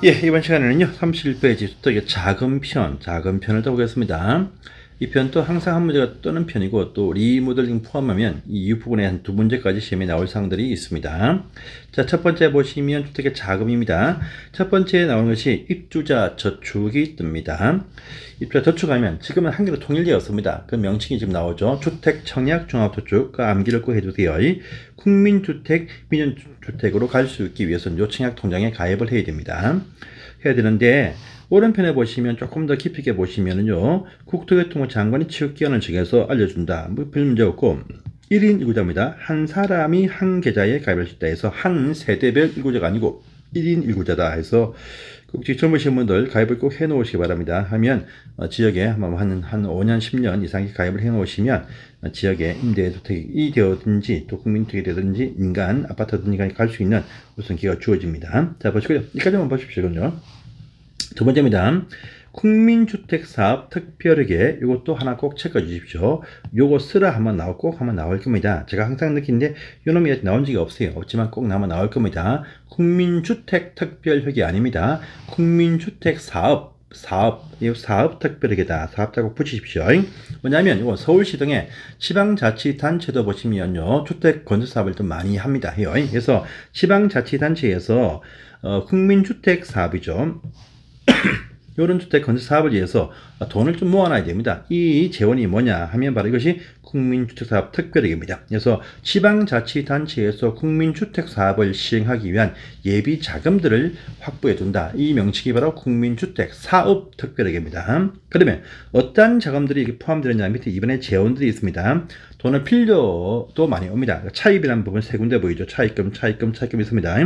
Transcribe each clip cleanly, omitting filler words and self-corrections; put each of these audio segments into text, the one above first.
예, 이번 시간에는요, 31페이지 주택의 작은 편을 떠보겠습니다. 이 편도 항상 한 문제가 뜨는 편이고, 또 리모델링 포함하면 이 부분에 한 두 문제까지 시험에 나올 사항들이 있습니다. 자, 첫 번째 보시면 주택의 자금입니다. 첫 번째 나오는 것이 입주자 저축이 뜹니다. 입주자 저축하면 지금은 한 개로 통일되었습니다. 그 명칭이 지금 나오죠. 주택 청약 종합저축, 그 암기를 꼭 해주세요. 국민주택, 민연주택으로 갈 수 있기 위해서는 요 청약 통장에 가입을 해야 됩니다. 해야 되는데, 오른편에 보시면 조금 더 깊이 있게 보시면은요, 국토교통부 장관이 취득기한을 정해서 알려준다. 뭐 별 문제 없고, 1인 1구자입니다. 한 사람이 한 계좌에 가입할 수 있다 해서 한 세대별 1구자가 아니고 1인 1구자다 해서 꼭 젊으신 분들 가입을 꼭 해 놓으시기 바랍니다. 하면 지역에 한 5년 10년 이상 가입을 해 놓으시면 지역에 임대주택이 되었든지 또 국민주택이 되든지 민간 아파트든지 갈 수 있는 우선 기회가 주어집니다. 자, 보시고요. 여기까지만 보십시오요. 두 번째입니다. 국민주택사업 특별하게 이것도 하나 꼭 체크해 주십시오. 요거 쓰라 하면 꼭 한번 나올 겁니다. 제가 항상 느끼는데 요놈이 나온 적이 없어요. 없지만 꼭 나올 겁니다. 국민주택 특별회계 아닙니다. 국민주택사업 특별회계다. 사업자 꼭 붙이십시오. 뭐냐면 이거 서울시 등의 지방자치단체도 보시면요, 주택 건설 사업을 좀 많이 합니다. 그래서 지방자치단체에서 국민주택 사업이죠. 이런 주택 건설 사업을 위해서 돈을 좀 모아놔야 됩니다. 이 재원이 뭐냐 하면 바로 이것이 국민주택사업 특별회계입니다. 그래서 지방자치단체에서 국민주택사업을 시행하기 위한 예비 자금들을 확보해 둔다. 이 명칭이 바로 국민주택사업 특별회계입니다. 그러면 어떤 자금들이 포함되느냐 밑에 이번에 재원들이 있습니다. 돈을 필요도 많이 옵니다. 차입이라는 부분 세 군데 보이죠. 차입금 있습니다.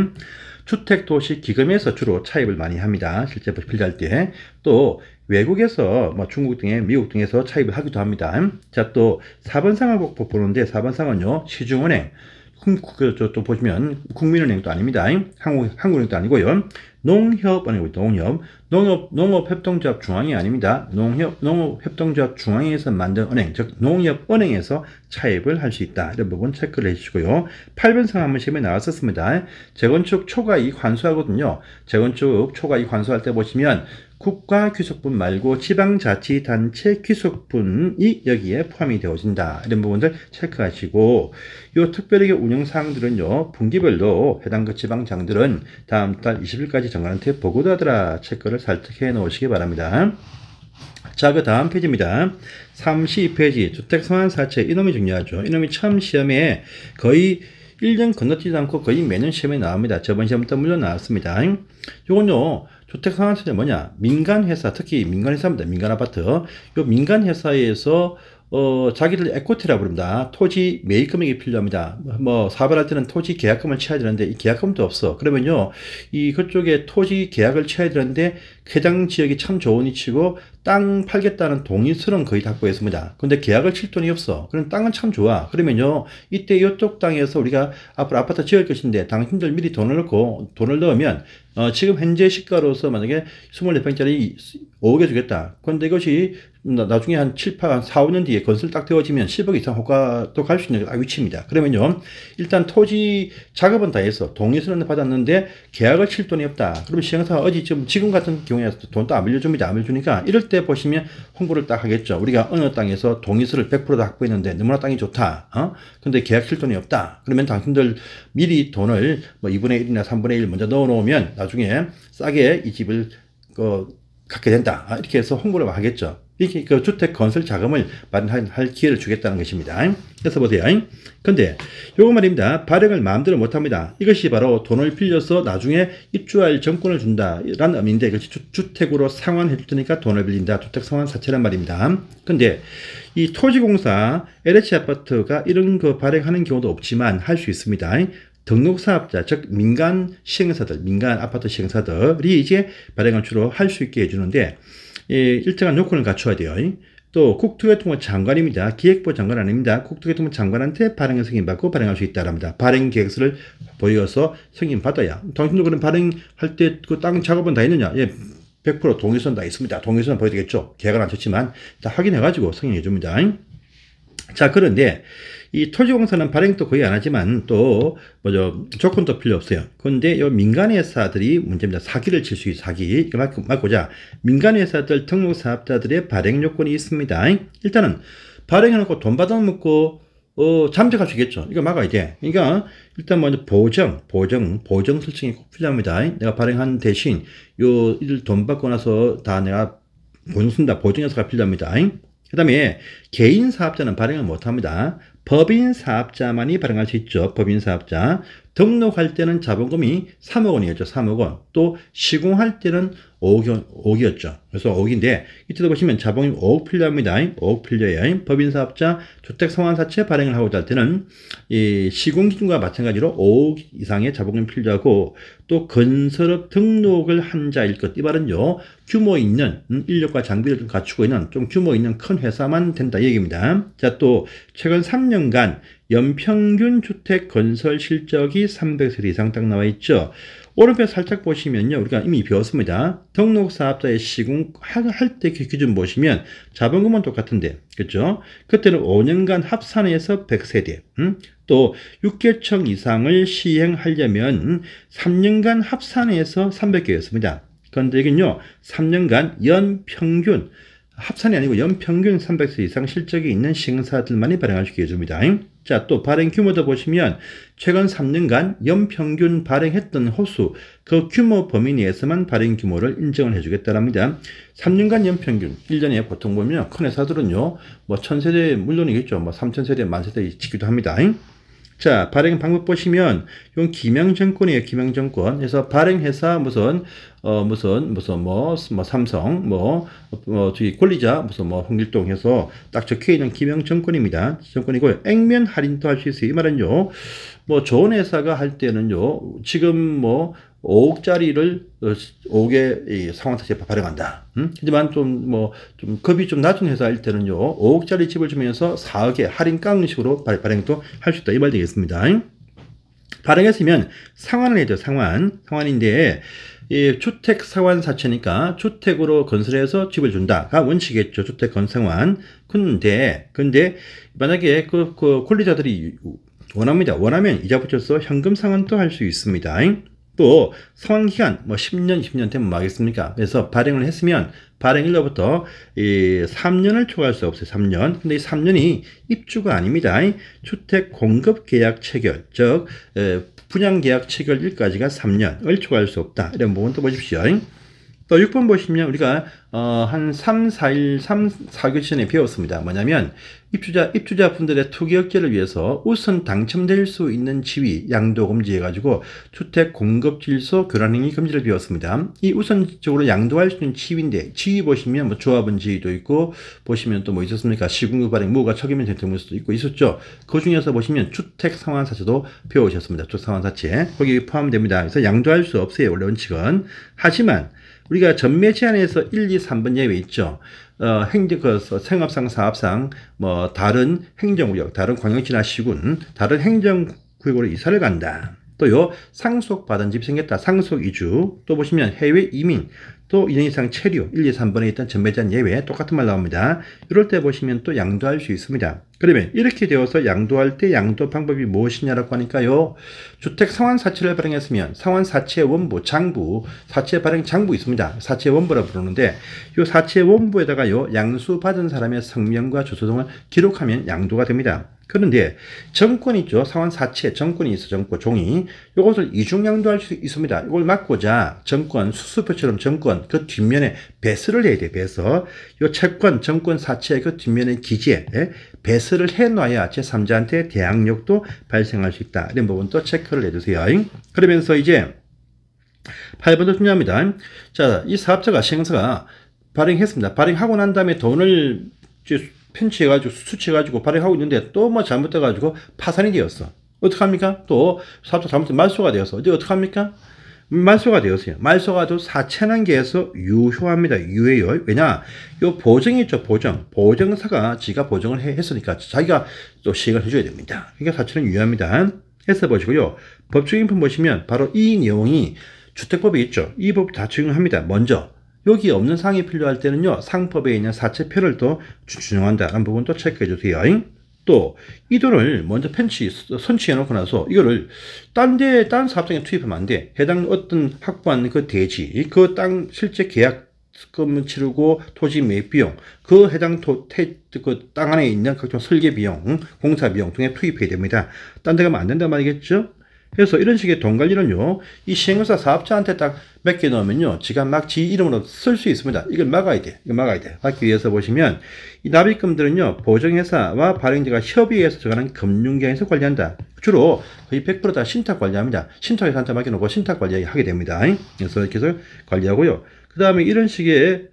주택도시기금에서 주로 차입을 많이 합니다. 실제 필요할 때. 또 외국에서 중국 등의 미국 등에서 차입을 하기도 합니다. 자, 또 4번 상을 꼭 보는데 4번 상은요, 시중은행, 또 보시면 국민은행도 아닙니다. 한국은행도 아니고요. 농협은행이고 농업협동조합 중앙이 아닙니다. 농업협동조합 중앙에서 만든 은행, 즉 농협은행에서 차입을 할 수 있다. 이런 부분 체크를 해주시고요. 8번 상 한번 시험에 나왔었습니다. 재건축 초과이익 환수하거든요. 재건축 초과이익 환수할 때 보시면 국가 귀속분 말고 지방자치단체 귀속분이 여기에 포함이 되어진다. 이런 부분들 체크하시고, 이 특별하게 운영사항들은요, 분기별로 해당 그 지방장들은 다음 달 20일까지 장관한테 보고도 하더라. 체크를 살짝 해 놓으시기 바랍니다. 자, 그 다음 페이지입니다. 32페이지 주택성환사채. 이놈이 중요하죠. 이놈이 처음 시험에 거의 1년 건너뛰지 않고 거의 매년 시험에 나옵니다. 저번 시험부터 물론 나왔습니다. 요건요, 주택상환세는 뭐냐? 민간회사, 특히 민간회사입니다. 민간아파트. 요 민간회사에서 자기들 에코티라고 부릅니다. 토지 매입금액이 필요합니다. 사업을 할 때는 토지 계약금을 쳐야 되는데 이 계약금도 없어. 그러면요, 그쪽에 토지 계약을 쳐야 되는데 해당 지역이 참 좋은 위치고 땅 팔겠다는 동의서는 거의 확보했습니다. 근데 계약을 칠 돈이 없어. 그럼 땅은 참 좋아. 그러면요, 이때 이쪽 땅에서 우리가 앞으로 아파트 지을 것인데 당신들 미리 돈을 넣으면 지금 현재 시가로서 만약에 24평짜리 5억에 주겠다. 그런데 이것이 나중에 한 4, 5년 뒤에 건설 딱 되어지면 10억 이상 호가도 갈 수 있는 위치입니다. 그러면요, 일단 토지 작업은 다 해서 동의서는 받았는데 계약을 칠 돈이 없다. 그러면 시행사가 지금 같은 경우에 돈도 안 빌려줍니다. 안 빌려주니까 이럴 때 보시면 홍보를 딱 하겠죠. 우리가 어느 땅에서 동의서를 100% 다 확보했는데 너무나 땅이 좋다. 근데 계약 칠 돈이 없다. 그러면 당신들 미리 돈을 2분의 1이나 3분의 1 먼저 넣어 놓으면 나중에 싸게 이 집을 갖게 된다. 이렇게 해서 홍보를 하겠죠. 이렇게 그 주택 건설 자금을 마련할 기회를 주겠다는 것입니다. 그래서 보세요. 근데 요거 말입니다. 발행을 마음대로 못합니다. 이것이 바로 돈을 빌려서 나중에 입주할 정권을 준다라는 의미인데, 이것이 주택으로 상환해 줄 테니까 돈을 빌린다. 주택 상환 사채란 말입니다. 근데 이 토지공사 LH 아파트가 이런 거 발행하는 경우도 없지만 할 수 있습니다. 등록사업자, 즉 민간 시행사들, 민간 아파트 시행사들이 이제 발행을 주로 할 수 있게 해주는데, 일정한 요건을 갖춰야 돼요. 또 국토교통부 장관입니다. 기획부 장관 아닙니다. 국토교통부 장관한테 발행을 승인받고 발행할 수 있다랍니다. 발행 계획서를 보여서 승인받아야. 당신도 그럼 발행할 때 그 땅 작업은 다 했느냐? 100% 동의서는 다 있습니다. 동의서는 보여야 되겠죠. 계약은 안 쳤지만 다 확인해가지고 승인해 줍니다. 자, 그런데 이 토지공사는 발행도 거의 안 하지만 또 조건도 필요 없어요. 그런데 이 민간회사들이 문제입니다. 사기를 칠 수 있어요. 사기. 이거 막고자 민간회사들 등록사업자들의 발행 요건이 있습니다. 일단은 발행해놓고 돈 받아먹고 잠적할 수 있겠죠. 이거 막아야 돼. 그러니까 일단 먼저 보정 설정이 꼭 필요합니다. 내가 발행한 대신 일 돈 받고 나서 다 내가 본순다 보증해서가 필요합니다. 그 다음에 개인 사업자는 발행을 못합니다. 법인 사업자만이 발행할 수 있죠. 법인 사업자. 등록할 때는 자본금이 3억 원이었죠. 3억 원. 또 시공할 때는 5억이었죠. 그래서 5억인데 이때도 보시면 자본금이 5억 필요합니다. 5억 필요해요. 법인 사업자 주택 상환사채 발행을 하고자 할 때는 이 시공 기준과 마찬가지로 5억 이상의 자본금이 필요하고 또 건설업 등록을 한 자일 것. 이 말은요. 규모 있는 인력과 장비를 좀 갖추고 있는 좀 규모 있는 큰 회사만 된다 이 얘기입니다. 자, 또 최근 3년간 연평균 주택 건설 실적이 300세대 이상 딱 나와 있죠. 오른편 살짝 보시면요. 우리가 이미 배웠습니다. 등록사업자의 시공할 때 기준 보시면 자본금은 똑같은데, 그렇죠? 그때는 5년간 합산해서 100세대, 또 6개청 이상을 시행하려면 3년간 합산해서 300개였습니다. 그런데 여기는요. 3년간 연평균, 합산이 아니고 연평균 300세 이상 실적이 있는 시행사들만이 발행할 수 있게 해줍니다. 자, 또 발행 규모도 보시면 최근 3년간 연평균 발행했던 호수, 그 규모 범위 내에서만 발행 규모를 인정을 해주겠다랍니다. 3년간 연평균, 1년에 보통 보면 큰 회사들은요, 뭐 1000세대 물론이겠죠. 뭐 3000세대, 만세대 지기도 합니다. 자, 발행 방법 보시면 이건 기명정권이에요. 기명정권. 그래서 발행회사 무슨 삼성 저기 권리자 홍길동 해서 딱 적혀 있는 기명정권입니다. 정권이고요. 액면 할인도 할 수 있어요. 이 말은요. 좋은 회사가 할 때는요. 지금 5억짜리를 5억의 상환사채 발행한다. 하지만 좀 급이 좀 낮은 회사일 때는요, 5억짜리 집을 주면서 4억의 할인 깡식으로 발행도 할 수 있다. 이 말 되겠습니다. 발행했으면 상환을 해야 돼요. 상환인데, 주택 상환사채니까 주택으로 건설해서 집을 준다가 원칙이겠죠. 주택 건상환. 근데, 만약에 그 권리자들이 원하면 이자 붙여서 현금 상환도 할 수 있습니다. 또 상환기간 10년, 20년 되면 뭐 하겠습니까? 그래서 발행을 했으면 발행일로부터 3년을 초과할 수 없어요. 3년. 근데 이 3년이 입주가 아닙니다. 주택 공급 계약 체결, 즉 분양 계약 체결일까지가 3년을 초과할 수 없다. 이런 부분 또 보십시오. 또 6번 보시면 우리가 한 4교 전에 배웠습니다. 뭐냐면 입주자분들의 투기 억제를 위해서 우선 당첨될 수 있는 지위 양도 금지해가지고 주택 공급 질서 교란 행위 금지를 배웠습니다. 이 우선적으로 양도할 수 있는 지위인데 지위 보시면 조합원 지위도 있고 보시면 또 있었습니까? 시군구 발행 무허가 척이면 될 수도 있고 있었죠. 그 중에서 보시면 주택 상환사채도 배우셨습니다. 주택 상환사채 거기 포함됩니다. 그래서 양도할 수 없어요. 원래 원칙은. 하지만 우리가 전매 제한에서 1, 2, 3번 예외 있죠. 생업상, 사업상, 다른 행정구역, 다른 광역시나 시군, 다른 행정구역으로 이사를 간다. 또요, 상속받은 집이 생겼다. 상속 이주. 또 보시면 해외 이민. 또 2년 이상 체류. 1, 2, 3번에 있던 전매 제한 예외. 똑같은 말 나옵니다. 이럴 때 보시면 또 양도할 수 있습니다. 그러면 이렇게 되어서 양도할 때 양도 방법이 무엇이냐라고 하니까요. 주택 상환사채를 발행했으면 상환사채 원부, 장부, 사채 발행 장부 있습니다. 사채 원부라 부르는데 이 사채 원부에다가요. 양수받은 사람의 성명과 주소 등을 기록하면 양도가 됩니다. 그런데 정권 있죠. 상환사채 정권이 있어. 정권 종이. 이것을 이중양도할 수 있습니다. 이걸 막고자 정권 수수표처럼 정권 그 뒷면에 배설을 해야 돼. 배설. 이 채권 정권 사채 그 뒷면에 기재 배설을 해놔야 제3자한테 대항력도 발생할 수 있다. 이런 부분도 체크를 해주세요. 그러면서 이제 8번도 중요합니다. 자, 이 사업자가 시행사가 발행했습니다. 발행하고 난 다음에 돈을 편취해가지고 수취해가지고 발행하고 있는데 또 잘못돼가지고 파산이 되었어. 어떡합니까? 또 사업자 잘못해 말소가 되었어. 이제 어떡합니까? 말소가 되었어요. 말소가 또 사채난계에서 유효합니다. 유효해요. 왜냐? 요 보증이 있죠. 보증사가 지가 보증을 했으니까 자기가 또 시행을 해줘야 됩니다. 그러니까 사채는 유효합니다. 해서 보시고요. 법적인품 보시면 바로 이 내용이 주택법에 있죠. 이 법 다 적용합니다. 먼저 여기 없는 사항이 필요할 때는요. 상법에 있는 사채표를 또 준용한다는 부분 또 체크해 주세요. 또 이 돈을 먼저 선취해 놓고 나서 이거를 딴 사업장에 투입하면 안 돼. 해당 어떤 확보한 그 대지, 그 땅 실제 계약금 치르고 토지 매입 비용, 그 해당 그 땅 안에 있는 각종 설계 비용, 공사 비용 등에 투입해야 됩니다. 딴 데 가면 안 된단 말이겠죠? 그래서 이런 식의 돈 관리는요, 이 시행사 사업자한테 딱 맡겨 놓으면요, 지가 막 지 이름으로 쓸 수 있습니다. 이걸 막아야 돼. 이걸 막아야 돼. 막기 위해서 보시면, 이 납입금들은요, 보증회사와 발행자가 협의해서 정하는 금융기관에서 관리한다. 주로 거의 100% 다 신탁 관리합니다. 신탁회사한테 맡겨놓고 신탁 관리하게 됩니다. 그래서 이렇게 해서 관리하고요. 그 다음에 이런 식의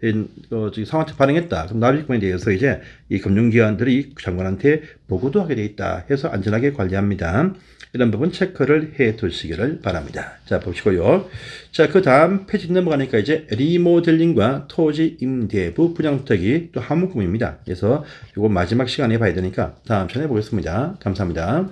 상황한테 발행했다. 그럼 납입금에 대해서 이제 이 금융기관들이 장관한테 보고도 하게 돼 있다. 해서 안전하게 관리합니다. 이런 부분 체크를 해 두시기를 바랍니다. 자, 보시고요. 자, 그 다음 페이지 넘어가니까 이제 리모델링과 토지 임대부 분양주택이 또 한 묶음입니다. 그래서 이거 마지막 시간에 봐야 되니까 다음 시간에 보겠습니다. 감사합니다.